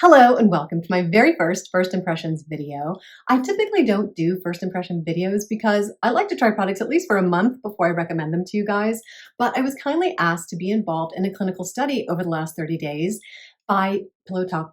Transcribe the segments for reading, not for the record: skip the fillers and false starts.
Hello and welcome to my very first impressions video. I typically don't do first impression videos because I like to try products at least for a month before I recommend them to you guys, but I was kindly asked to be involved in a clinical study over the last 30 days by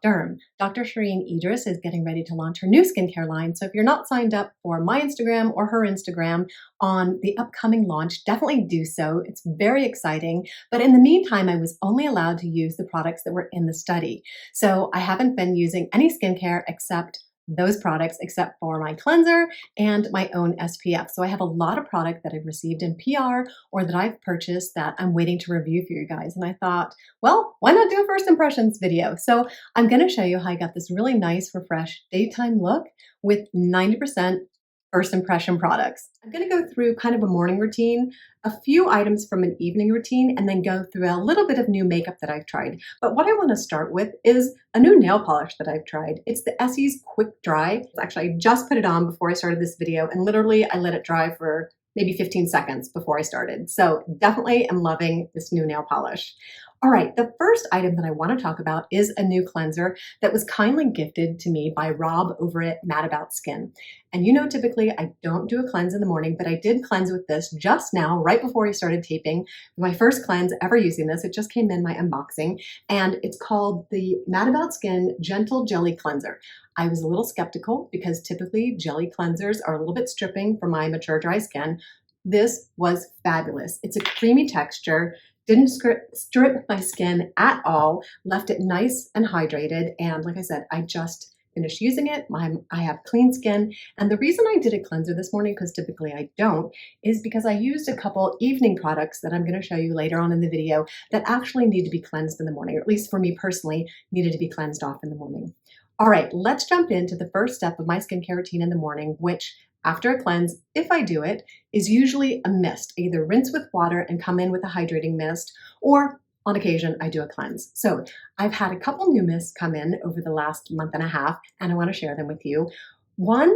DERM. Dr. Shireen Idris is getting ready to launch her new skincare line, so if you're not signed up for my Instagram or her Instagram on the upcoming launch, definitely do so. It's very exciting, but in the meantime, I was only allowed to use the products that were in the study. So I haven't been using any skincare except those products, except for my cleanser and my own SPF. So I have a lot of product that I've received in PR or that I've purchased that I'm waiting to review for you guys. And I thought, well, why not do a first impressions video? So I'm going to show you how I got this really nice, refreshed daytime look with 90% first impression products. I'm going to go through kind of a morning routine, a few items from an evening routine, and then go through a little bit of new makeup that I've tried. But what I want to start with is a new nail polish that I've tried. It's the Essee's Quick Dry. Actually, I just put it on before I started this video, and literally I let it dry for maybe 15 seconds before I started. So definitely am loving this new nail polish. All right, the first item that I want to talk about is a new cleanser that was kindly gifted to me by Rob over at Mad About Skin. And you know, typically I don't do a cleanse in the morning, but I did cleanse with this just now, right before I started taping. My first cleanse ever using this. It just came in my unboxing, and it's called the Mad About Skin Gentle Jelly Cleanser. I was a little skeptical because typically jelly cleansers are a little bit stripping for my mature dry skin. This was fabulous. It's a creamy texture. Didn't strip my skin at all, left it nice and hydrated. And like I said, I just finished using it. I have clean skin. And the reason I did a cleanser this morning, because typically I don't, is because I used a couple evening products that I'm going to show you later on in the video that actually need to be cleansed in the morning, or at least for me personally, needed to be cleansed off in the morning. All right, let's jump into the first step of my skincare routine in the morning, which after a cleanse, if I do it, is usually a mist. I either rinse with water and come in with a hydrating mist, or on occasion, I do a cleanse. So I've had a couple new mists come in over the last month and a half, and I want to share them with you. One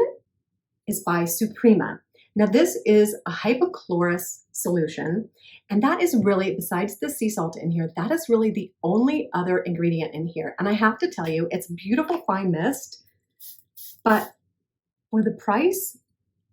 is by Suprema. Now this is a hypochlorous solution, and that is really, besides the sea salt in here, that is really the only other ingredient in here. And I have to tell you, it's a beautiful fine mist, but for the price,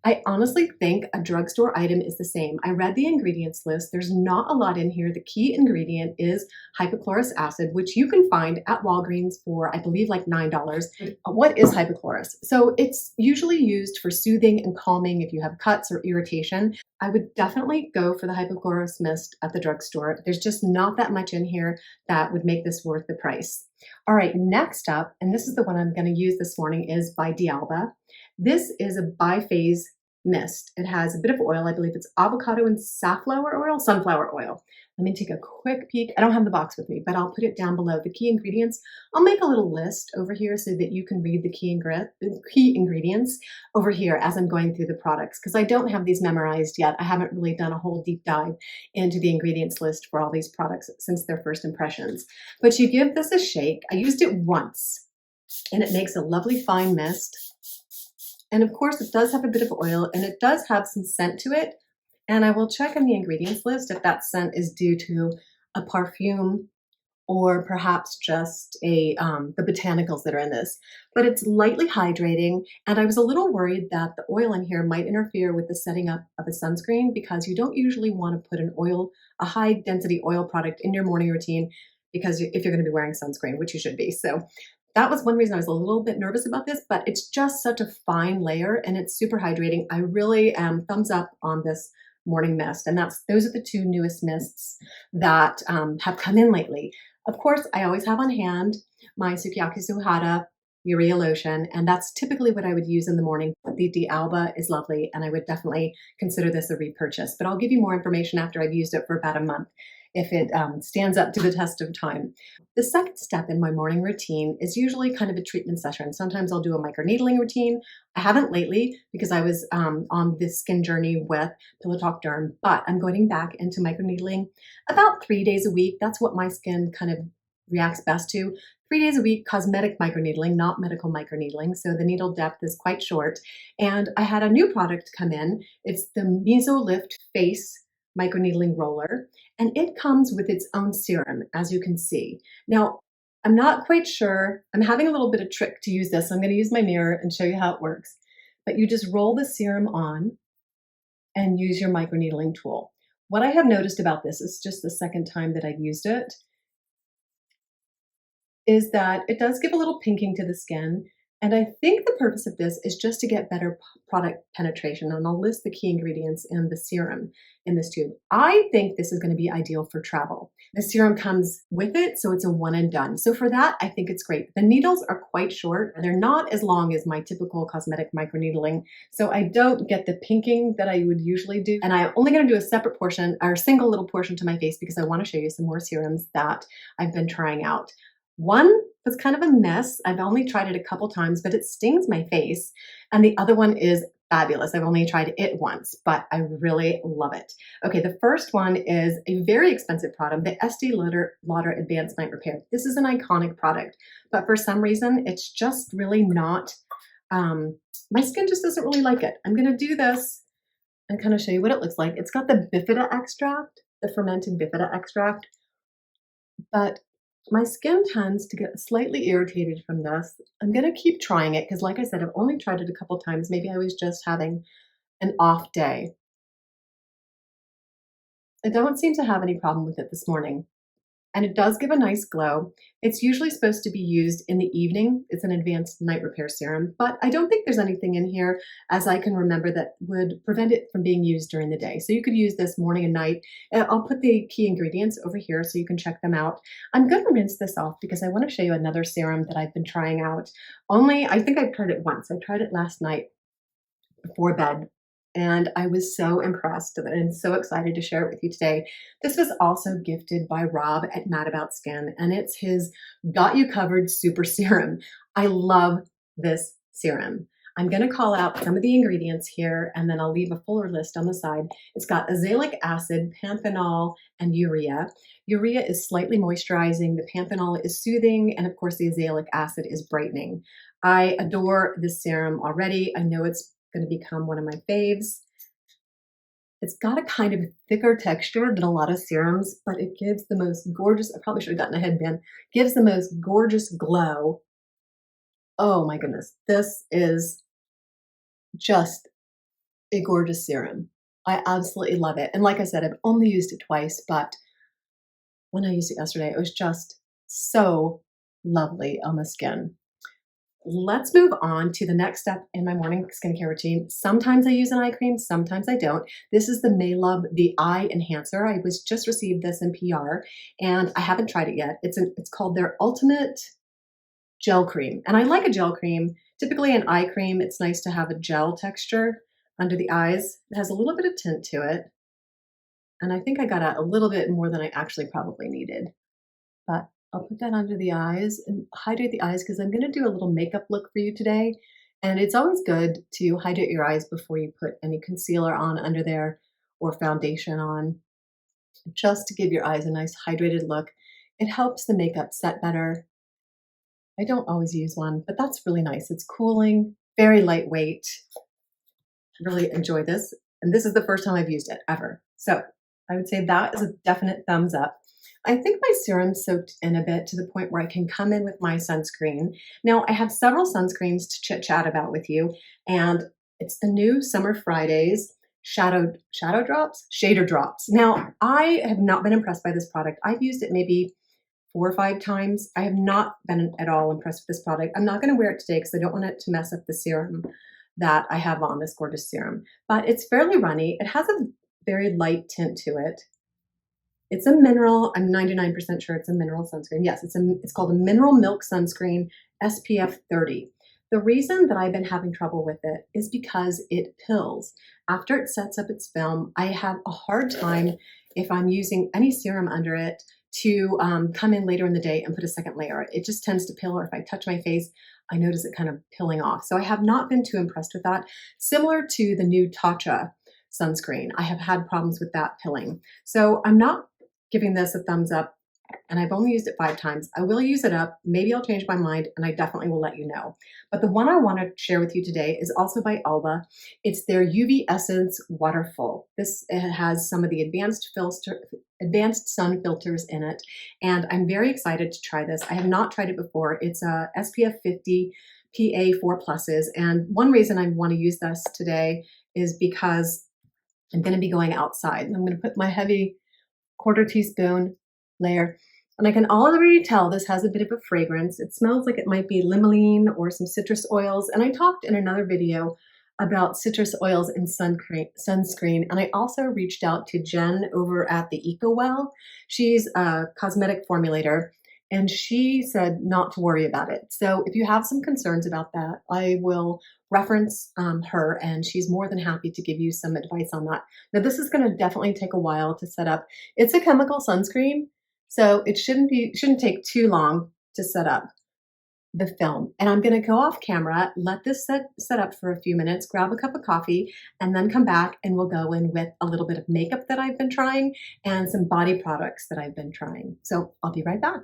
I honestly think a drugstore item is the same. I read the ingredients list. There's not a lot in here. The key ingredient is hypochlorous acid, which you can find at Walgreens for, I believe, like $9. What is hypochlorous? So it's usually used for soothing and calming if you have cuts or irritation. I would definitely go for the hypochlorous mist at the drugstore. There's just not that much in here that would make this worth the price. All right, next up, and this is the one I'm going to use this morning, is by D'Alba. This is a biphase mist. It has a bit of oil. I believe it's avocado and sunflower oil. Let me take a quick peek. I don't have the box with me, but I'll put it down below. The key ingredients, I'll make a little list over here so that you can read the key ingredients over here as I'm going through the products, because I don't have these memorized yet. I haven't really done a whole deep dive into the ingredients list for all these products since their first impressions. But you give this a shake. I used it once, and it makes a lovely fine mist. And of course, it does have a bit of oil, and it does have some scent to it. And I will check in the ingredients list if that scent is due to a perfume or perhaps just the botanicals that are in this. But it's lightly hydrating, and I was a little worried that the oil in here might interfere with the setting up of a sunscreen, because you don't usually want to put a high density oil product in your morning routine, because if you're going to be wearing sunscreen, which you should be. So that was one reason I was a little bit nervous about this, but it's just such a fine layer and it's super hydrating. I really am thumbs up on this morning mist. And those are the two newest mists that have come in lately. Of course, I always have on hand my Sukiyaki Suhara Urea lotion, and that's typically what I would use in the morning. But the D'Alba is lovely, and I would definitely consider this a repurchase. But I'll give you more information after I've used it for about a month, if it stands up to the test of time. The second step in my morning routine is usually kind of a treatment session. Sometimes I'll do a microneedling routine. I haven't lately because I was on this skin journey with DERM, but I'm going back into microneedling about 3 days a week. That's what my skin kind of reacts best to. 3 days a week, cosmetic microneedling, not medical microneedling. So the needle depth is quite short. And I had a new product come in. It's the Miso Lift Face Microneedling Roller, and it comes with its own serum, as you can see. Now, I'm not quite sure. I'm having a little bit of trick to use this. So I'm going to use my mirror and show you how it works. But you just roll the serum on and use your microneedling tool. What I have noticed about this is just the second time that I've used it is that it does give a little pinking to the skin. And I think the purpose of this is just to get better product penetration. And I'll list the key ingredients in the serum in this tube. I think this is going to be ideal for travel. The serum comes with it, so it's a one and done. So for that, I think it's great. The needles are quite short. They're not as long as my typical cosmetic microneedling. So I don't get the pinking that I would usually do. And I'm only going to do a separate portion or a single little portion to my face because I want to show you some more serums that I've been trying out. One was kind of a mess. I've only tried it a couple times, but it stings my face. And the other one is fabulous. I've only tried it once, but I really love it. Okay, the first one is a very expensive product, the Estee Lauder Advanced Night Repair. This is an iconic product, but for some reason, it's just really not, my skin just doesn't really like it. I'm gonna do this and kind of show you what it looks like. It's got the bifida extract, the fermented bifida extract, but my skin tends to get slightly irritated from this. I'm going to keep trying it because, like I said, I've only tried it a couple times. Maybe I was just having an off day. I don't seem to have any problem with it this morning. And it does give a nice glow. It's usually supposed to be used in the evening. It's an advanced night repair serum, but I don't think there's anything in here, as I can remember, that would prevent it from being used during the day. So you could use this morning and night. I'll put the key ingredients over here so you can check them out. I'm going to rinse this off because I want to show you another serum that I've been trying out. I think I've tried it once. I tried it last night before bed. And I was so impressed and so excited to share it with you today. This was also gifted by Rob at Mad About Skin, and it's his Got You Covered Super Serum. I love this serum. I'm going to call out some of the ingredients here, and then I'll leave a fuller list on the side. It's got azelaic acid, panthenol, and urea. Urea is slightly moisturizing, the panthenol is soothing, and of course the azelaic acid is brightening. I adore this serum already. I know it's going to become one of my faves. It's got a kind of thicker texture than a lot of serums, but it gives the most gorgeous, I probably should have gotten a headband, gives the most gorgeous glow. Oh my goodness, this is just a gorgeous serum. I absolutely love it. And like I said, I've only used it twice, but when I used it yesterday, it was just so lovely on the skin. Let's move on to the next step in my morning skincare routine. Sometimes I use an eye cream, sometimes I don't. This is the Maylub, the Eye Enhancer. I was just received this in PR and I haven't tried it yet. It's called their Ultimate Gel Cream. And I like a gel cream. Typically an eye cream, it's nice to have a gel texture under the eyes. It has a little bit of tint to it. And I think I got a little bit more than I actually probably needed. But I'll put that under the eyes and hydrate the eyes because I'm going to do a little makeup look for you today. And it's always good to hydrate your eyes before you put any concealer on under there or foundation on, just to give your eyes a nice hydrated look. It helps the makeup set better. I don't always use one, but that's really nice. It's cooling, very lightweight. Really enjoy this. And this is the first time I've used it ever. So I would say that is a definite thumbs up. I think my serum's soaked in a bit to the point where I can come in with my sunscreen. Now, I have several sunscreens to chit-chat about with you, and it's the new Summer Fridays Shadow Drops? Shader Drops. Now, I have not been impressed by this product. I've used it maybe 4 or 5 times. I have not been at all impressed with this product. I'm not going to wear it today because I don't want it to mess up the serum that I have on, this gorgeous serum. But it's fairly runny. It has a very light tint to it. It's a mineral. I'm 99% sure it's a mineral sunscreen. Yes, it's called a Mineral Milk Sunscreen SPF 30. The reason that I've been having trouble with it is because it pills. After it sets up its film, I have a hard time, if I'm using any serum under it, to come in later in the day and put a second layer. It just tends to pill, or if I touch my face, I notice it kind of pilling off. So I have not been too impressed with that. Similar to the new Tatcha sunscreen, I have had problems with that pilling. So I'm not giving this a thumbs up and I've only used it 5 times. I will use it up. Maybe I'll change my mind, and I definitely will let you know. But the one I want to share with you today is also by Alba. It's their UV Essence Waterful. This has some of the advanced sun filters in it, and I'm very excited to try this. I have not tried it before. It's a SPF 50 PA 4 pluses, and one reason I want to use this today is because I'm going to be going outside, and I'm going to put my heavy quarter teaspoon layer. And I can already tell this has a bit of a fragrance. It smells like it might be limonene or some citrus oils. And I talked in another video about citrus oils in sunscreen. And I also reached out to Jen over at the EcoWell. She's a cosmetic formulator, and she said not to worry about it. So if you have some concerns about that, I will reference her, and she's more than happy to give you some advice on that. Now, this is going to definitely take a while to set up. It's a chemical sunscreen, so it shouldn't take too long to set up the film. And I'm going to go off camera, let this set up for a few minutes, grab a cup of coffee, and then come back and we'll go in with a little bit of makeup that I've been trying and some body products that I've been trying. So I'll be right back.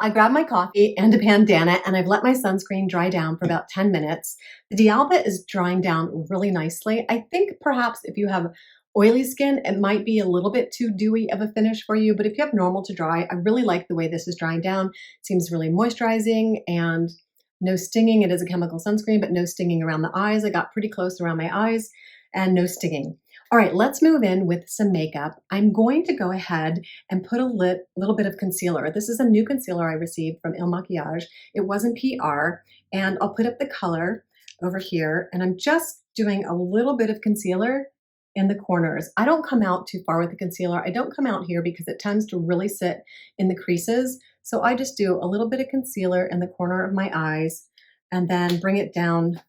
I grabbed my coffee and a bandana, and I've let my sunscreen dry down for about 10 minutes. The D'Alba is drying down really nicely. I think perhaps if you have oily skin, it might be a little bit too dewy of a finish for you, but if you have normal to dry, I really like the way this is drying down. It seems really moisturizing and no stinging. It is a chemical sunscreen, but no stinging around the eyes. I got pretty close around my eyes and no stinging. All right, let's move in with some makeup. I'm going to go ahead and put a little bit of concealer. This is a new concealer I received from Il Makiage. It wasn't PR, and I'll put up the color over here, and I'm just doing a little bit of concealer in the corners. I don't come out too far with the concealer. I don't come out here because it tends to really sit in the creases. So I just do a little bit of concealer in the corner of my eyes and then bring it down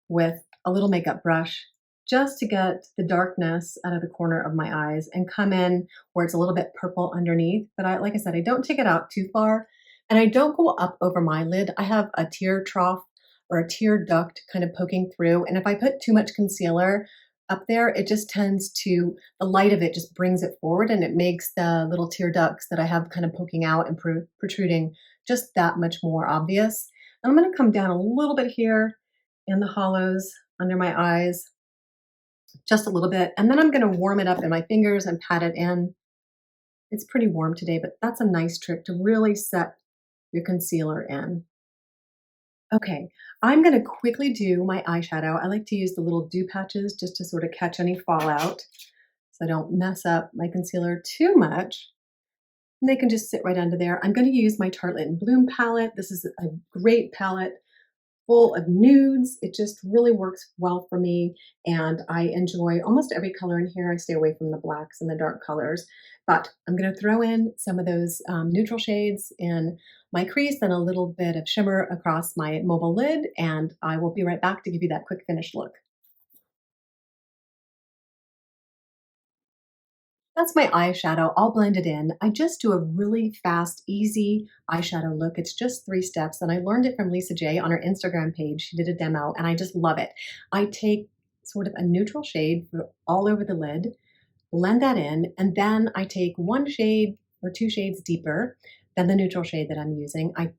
with a little makeup brush just to get the darkness out of the corner of my eyes and come in where it's a little bit purple underneath. But like I said, I don't take it out too far, and I don't go up over my lid. I have a tear trough or a tear duct kind of poking through. And if I put too much concealer up there, it just tends to, the light of it just brings it forward, and it makes the little tear ducts that I have kind of poking out and protruding just that much more obvious. And I'm going to come down a little bit here in the hollows under my eyes, just a little bit. And then I'm going to warm it up in my fingers and pat it in. It's pretty warm today, but that's a nice trick to really set your concealer in. Okay, I'm going to quickly do my eyeshadow. I like to use the little dew patches just to sort of catch any fallout so I don't mess up my concealer too much. And they can just sit right under there. I'm going to use my Tartelette and Bloom palette. This is a great palette full of nudes. It just really works well for me, and I enjoy almost every color in here. I stay away from the blacks and the dark colors, but I'm going to throw in some of those neutral shades in my crease and a little bit of shimmer across my mobile lid, and I will be right back to give you that quick finished look. That's my eyeshadow all blended in. I just do a really fast, easy eyeshadow look. It's just 3 steps, and I learned it from Lisa J on her Instagram page. She did a demo, and I just love it. I take sort of a neutral shade all over the lid, blend that in, and then I take 1 shade or 2 shades deeper than the neutral shade that I'm using. I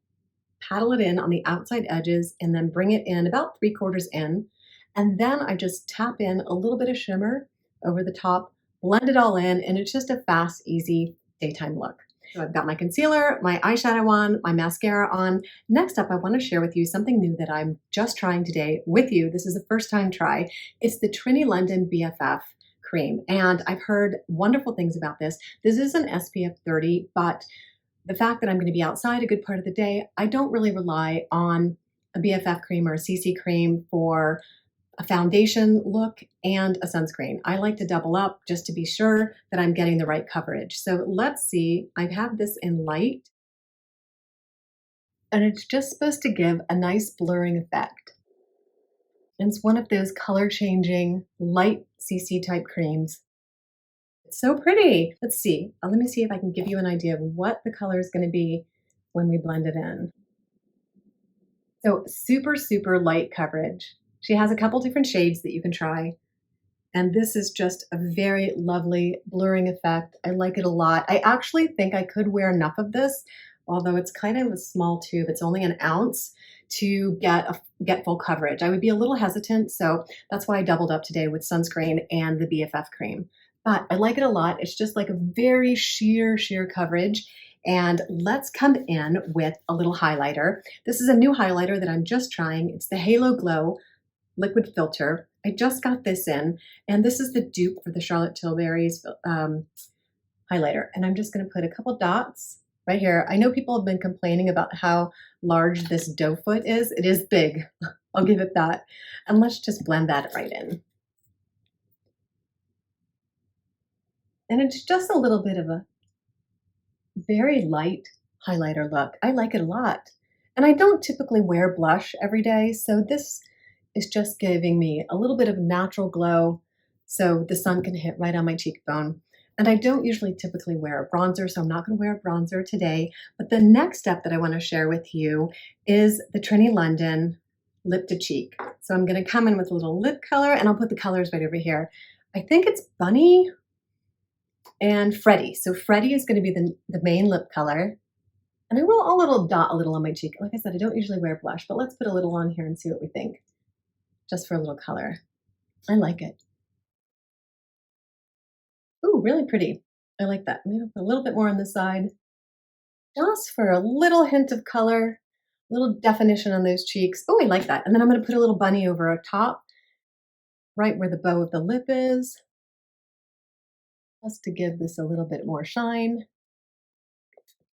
paddle it in on the outside edges and then bring it in about 3/4 in, and then I just tap in a little bit of shimmer over the top, blend it all in, and it's just a fast, easy daytime look. So I've got my concealer, my eyeshadow on, my mascara on. Next up, I want to share with you something new that I'm just trying today with you. This is a first time try. It's the Trini London BFF cream, and I've heard wonderful things about this. This is an SPF 30, but the fact that I'm going to be outside a good part of the day, I don't really rely on a BFF cream or a CC cream for a foundation look and a sunscreen. I like to double up just to be sure that I'm getting the right coverage. So let's see, I have this in light, and it's just supposed to give a nice blurring effect. And it's one of those color changing light CC type creams. It's so pretty. Let's see. Let me see if I can give you an idea of what the color is going to be when we blend it in. So super, super light coverage. She has a couple different shades that you can try. And this is just a very lovely blurring effect. I like it a lot. I actually think I could wear enough of this, although it's kind of a small tube. It's only an ounce to get full coverage. I would be a little hesitant, so that's why I doubled up today with sunscreen and the BFF cream. But I like it a lot. It's just like a very sheer coverage. And let's come in with a little highlighter. This is a new highlighter that I'm just trying. It's the Halo Glow liquid filter. I just got this in, and this is the dupe for the Charlotte Tilbury's highlighter. And I'm just going to put a couple dots right here. I know people have been complaining about how large this doe foot is. It is big. I'll give it that. And let's just blend that right in. And it's just a little bit of a very light highlighter look. I like it a lot. And I don't typically wear blush every day, so this is just giving me a little bit of natural glow so the sun can hit right on my cheekbone. And I don't usually typically wear a bronzer, so I'm not going to wear a bronzer today. But the next step that I want to share with you is the Trini London Lip to Cheek. So I'm going to come in with a little lip color, and I'll put the colors right over here. I think it's Bunny and Freddie. So Freddie is going to be the main lip color. And I will a little dot a little on my cheek. Like I said, I don't usually wear blush, but let's put a little on here and see what we think. Just for a little color. I like it. Ooh, really pretty. I like that. Maybe put a little bit more on this side. Just for a little hint of color, a little definition on those cheeks. Oh, I like that. And then I'm going to put a little bunny over a top, right where the bow of the lip is, just to give this a little bit more shine.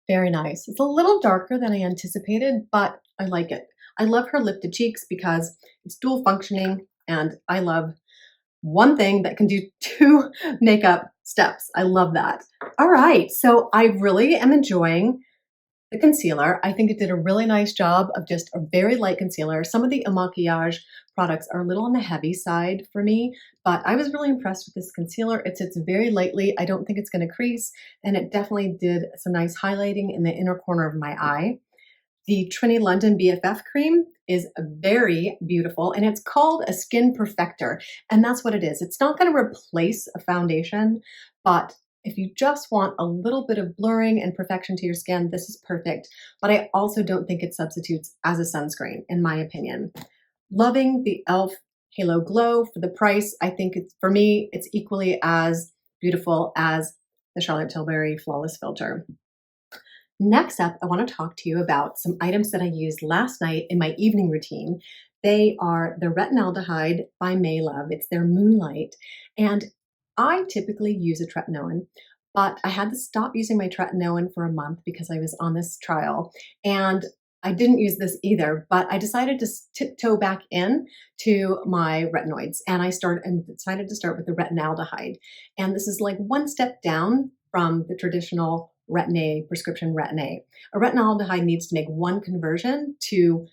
Very nice. It's a little darker than I anticipated, but I like it. I love her lip to cheeks because it's dual functioning, and I love one thing that can do two makeup steps. I love that. All right, so I really am enjoying the concealer. I think it did a really nice job of just a very light concealer. Some of the maquillage products are a little on the heavy side for me, but I was really impressed with this concealer. It sits very lightly. I don't think it's going to crease, and it definitely did some nice highlighting in the inner corner of my eye. The Trini London BFF cream is very beautiful, and it's called a skin perfector, and that's what it is. It's not going to replace a foundation, but if you just want a little bit of blurring and perfection to your skin, this is perfect. But I also don't think it substitutes as a sunscreen, in my opinion. Loving the e.l.f. Halo Glow for the price. I think it's, for me, it's equally as beautiful as the Charlotte Tilbury Flawless Filter. Next up, I want to talk to you about some items that I used last night in my evening routine. They are the Retinaldehyde by Maylove. It's their Moonlight. And I typically use a tretinoin, but I had to stop using my tretinoin for a month because I was on this trial. And I didn't use this either, but I decided to tiptoe back in to my retinoids, and I decided to start with the Retinaldehyde. And this is like one step down from the traditional Retin-A, prescription Retin-A. A Retinaldehyde needs to make one conversion to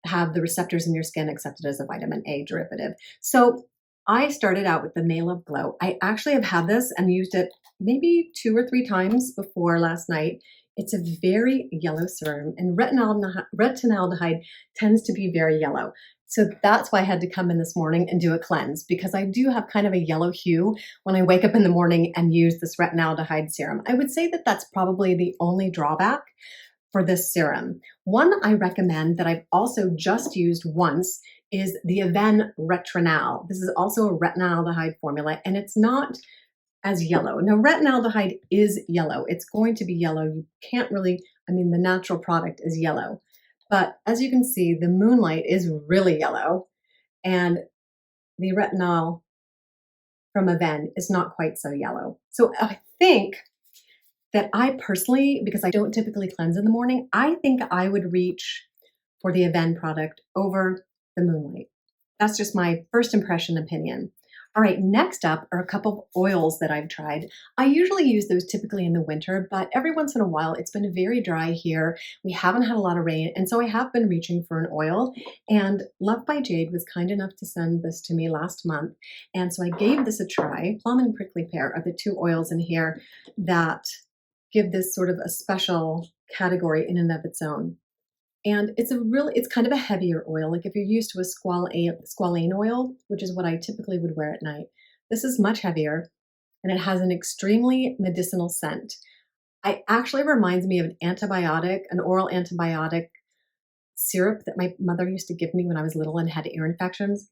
have the receptors in your skin accepted as a vitamin A derivative. So I started out with the Maylove Glow. I actually have had this and used it maybe 2 or 3 times before last night. It's a very yellow serum, and retinaldehyde tends to be very yellow. So that's why I had to come in this morning and do a cleanse, because I do have kind of a yellow hue when I wake up in the morning and use this retinaldehyde serum. I would say that that's probably the only drawback for this serum. One I recommend that I've also just used once is the Aven Retrinal. This is also a retinaldehyde formula, and it's not as yellow. Now, retinaldehyde is yellow. It's going to be yellow. You can't really, the natural product is yellow. But as you can see, the Moonlight is really yellow, and the retinol from Aven is not quite so yellow. So I think that I personally, because I don't typically cleanse in the morning, I think I would reach for the Aven product over the Moonlight. That's just my first impression opinion. All right, next up are a couple of oils that I've tried. I usually use those typically in the winter, but every once in a while, it's been very dry here. We haven't had a lot of rain, and so I have been reaching for an oil. And Love by Jade was kind enough to send this to me last month, and so I gave this a try. Plum and Prickly Pear are the 2 oils in here that give this sort of a special category in and of its own. And it's kind of a heavier oil. Like if you're used to a squalane oil, which is what I typically would wear at night, This is much heavier and it has an extremely medicinal scent. It actually reminds me of an oral antibiotic syrup that my mother used to give me when I was little and had ear infections.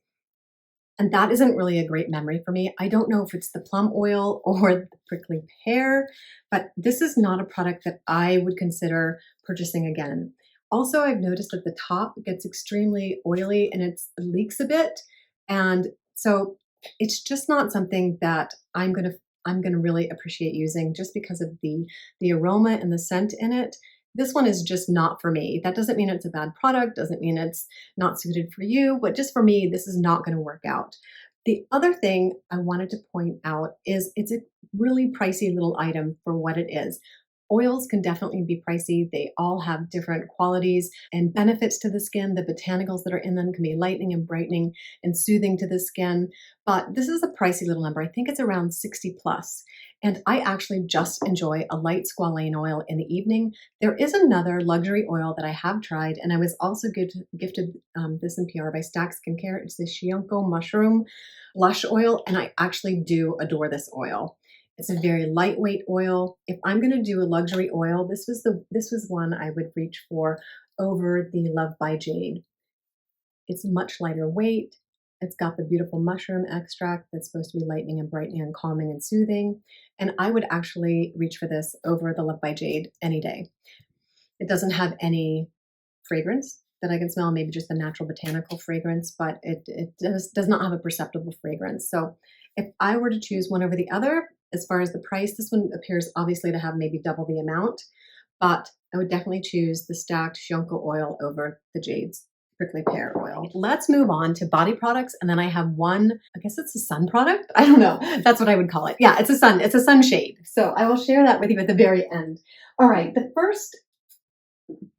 And that isn't really a great memory for me. I don't know if it's the plum oil or the prickly pear, but this is not a product that I would consider purchasing again. Also, I've noticed that the top gets extremely oily and it leaks a bit. And so it's just not something that I'm gonna really appreciate using just because of the aroma and the scent in it. This one is just not for me. That doesn't mean it's a bad product, doesn't mean it's not suited for you, but just for me, this is not going to work out. The other thing I wanted to point out is it's a really pricey little item for what it is. Oils can definitely be pricey. They all have different qualities and benefits to the skin. The botanicals that are in them can be lightening and brightening and soothing to the skin. But this is a pricey little number. I think it's around 60 plus. And I actually just enjoy a light squalane oil in the evening. There is another luxury oil that I have tried, and I was also gifted this in PR by Stack Skincare. It's the Shinko Mushroom Lush Oil, and I actually do adore this oil. It's a very lightweight oil. If I'm going to do a luxury oil, this was one I would reach for over the Love by Jade. It's much lighter weight. It's got the beautiful mushroom extract that's supposed to be lightening and brightening and calming and soothing. And I would actually reach for this over the Love by Jade any day. It doesn't have any fragrance that I can smell, maybe just the natural botanical fragrance, but it does not have a perceptible fragrance. So if I were to choose one over the other, as far as the price, this one appears obviously to have maybe double the amount, but I would definitely choose the stacked Shinko oil over the Jade's prickly pear oil. Let's move on to body products. And then I have one, I guess it's a sun product. I don't know. That's what I would call it. Yeah, it's a sunshade. So I will share that with you at the very end. All right. The first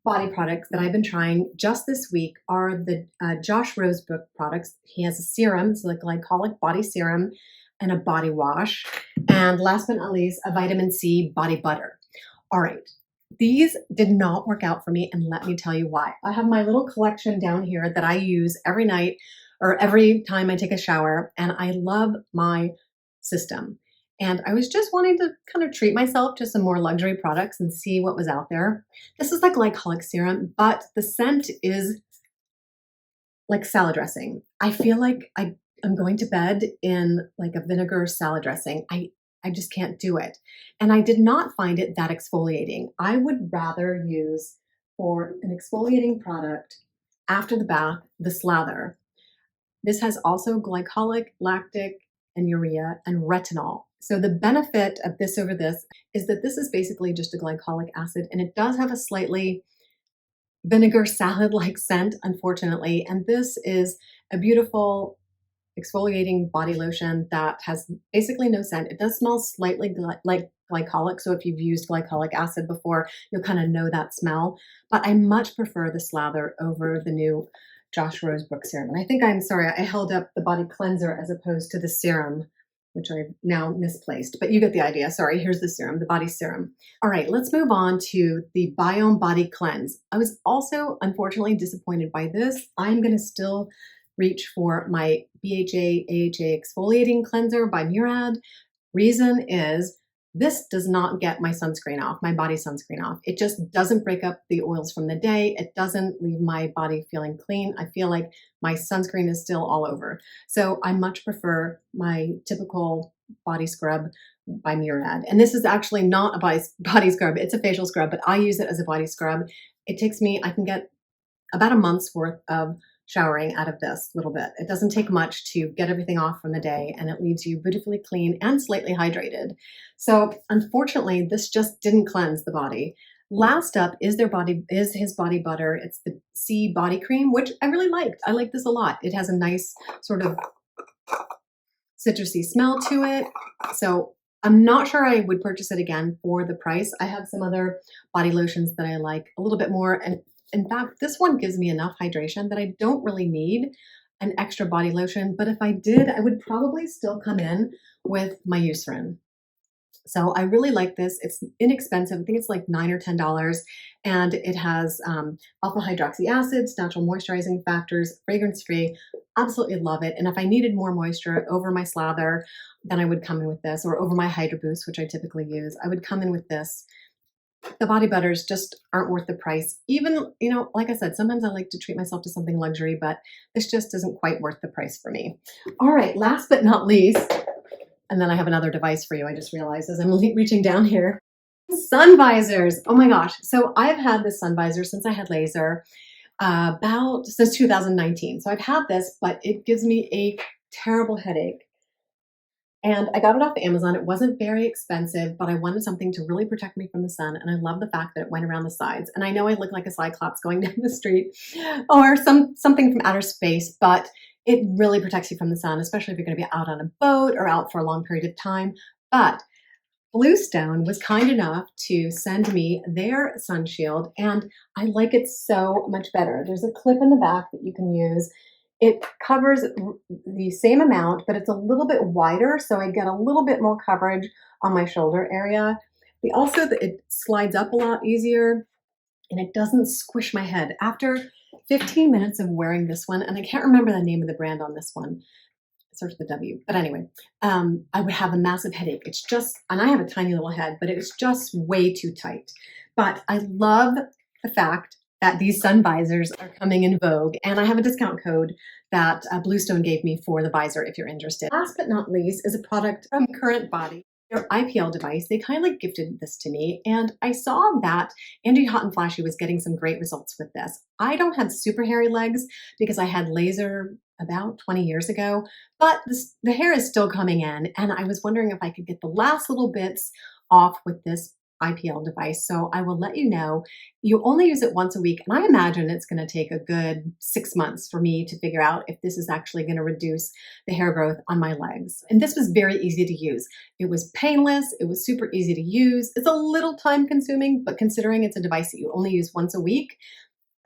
body products that I've been trying just this week are the Josh Rosebrook products. He has a serum. It's a glycolic body serum and a body wash. And last but not least, a vitamin C body butter. All right. These did not work out for me, and let me tell you why. I have my little collection down here that I use every night or every time I take a shower, and I love my system. And I was just wanting to kind of treat myself to some more luxury products and see what was out there. This is like glycolic serum, but the scent is like salad dressing. I feel like I'm going to bed in like a vinegar salad dressing. I just can't do it. And I did not find it that exfoliating. I would rather use for an exfoliating product after the bath, the slather. This has also glycolic, lactic, and urea and retinol. So the benefit of this over this is that this is basically just a glycolic acid, and it does have a slightly vinegar salad-like scent, unfortunately. And this is a beautiful exfoliating body lotion that has basically no scent. It does smell slightly like glycolic. So if you've used glycolic acid before, you'll kind of know that smell. But I much prefer the slather over the new Josh Rosebrook serum. And I think I held up the body cleanser as opposed to the serum, which I've now misplaced. But you get the idea. Sorry, here's the serum, the body serum. All right, let's move on to the Biome Body Cleanse. I was also unfortunately disappointed by this. I'm going to still reach for my BHA AHA exfoliating cleanser by Murad. Reason is this does not get my sunscreen off, my body sunscreen off. It just doesn't break up the oils from the day. It doesn't leave my body feeling clean. I feel like my sunscreen is still all over. So I much prefer my typical body scrub by Murad. And this is actually not a body scrub. It's a facial scrub, but I use it as a body scrub. It takes me, I can get about a month's worth of showering out of this little bit. It doesn't take much to get everything off from the day, and it leaves you beautifully clean and slightly hydrated. So unfortunately, this just didn't cleanse the body. Last up is his body butter. It's the C body cream, which I really liked. I like this a lot. It has a nice sort of citrusy smell to it. So I'm not sure I would purchase it again for the price. I have some other body lotions that I like a little bit more, and in fact, this one gives me enough hydration that I don't really need an extra body lotion. But if I did, I would probably still come in with my Eucerin. So I really like this. It's inexpensive. I think it's like $9 or $10. And it has alpha hydroxy acids, natural moisturizing factors, fragrance free. Absolutely love it. And if I needed more moisture over my slather, then I would come in with this, or over my Hydro Boost, which I typically use. I would come in with this. The body butters just aren't worth the price. Even, like I said, sometimes I like to treat myself to something luxury, but this just isn't quite worth the price for me. All right, last but not least, and then I have another device for you, I just realized as I'm reaching down here. Sun visors. Oh my gosh. So I've had this sun visor since I had laser, since 2019. So I've had this, but it gives me a terrible headache. And I got it off Amazon. It wasn't very expensive, but I wanted something to really protect me from the sun. And I love the fact that it went around the sides. And I know I look like a cyclops going down the street or something from outer space, but it really protects you from the sun, especially if you're going to be out on a boat or out for a long period of time. But Bluestone was kind enough to send me their Sunshield, and I like it so much better. There's a clip in the back that you can use. It covers the same amount, but it's a little bit wider, so I get a little bit more coverage on my shoulder area. It slides up a lot easier, and it doesn't squish my head. After 15 minutes of wearing this one, and I can't remember the name of the brand on this one, search the W, but anyway, I would have a massive headache. It's just, and I have a tiny little head, but it's just way too tight. But I love the fact that these sun visors are coming in vogue, and I have a discount code that Bluestone gave me for the visor if you're interested. Last but not least is a product from Current Body. Their IPL device. They kindly gifted this to me, and I saw that Angie Hot and Flashy was getting some great results with this. I don't have super hairy legs because I had laser about 20 years ago, but the hair is still coming in, and I was wondering if I could get the last little bits off with this IPL device. So I will let you know. You only use it once a week, and I imagine it's going to take a good 6 months for me to figure out if this is actually going to reduce the hair growth on my legs. And this was very easy to use. It was painless. It was super easy to use. It's a little time consuming, but considering it's a device that you only use once a week,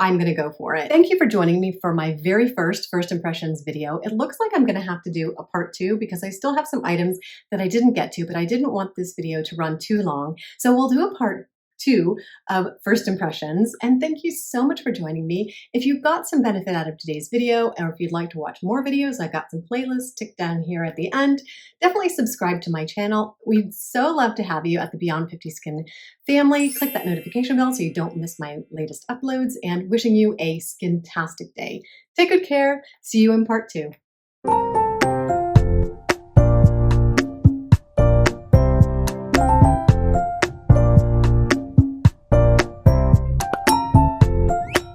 I'm going to go for it. Thank you for joining me for my very first impressions video. It looks like I'm going to have to do a part 2 because I still have some items that I didn't get to, but I didn't want this video to run too long. So we'll do a part 2 of first impressions. And thank you so much for joining me. If you got some benefit out of today's video, or if you'd like to watch more videos, I've got some playlists ticked down here at the end. Definitely subscribe to my channel. We'd so love to have you at the Beyond 50 Skin family. Click that notification bell so you don't miss my latest uploads, and wishing you a skin-tastic day. Take good care. See you in part 2.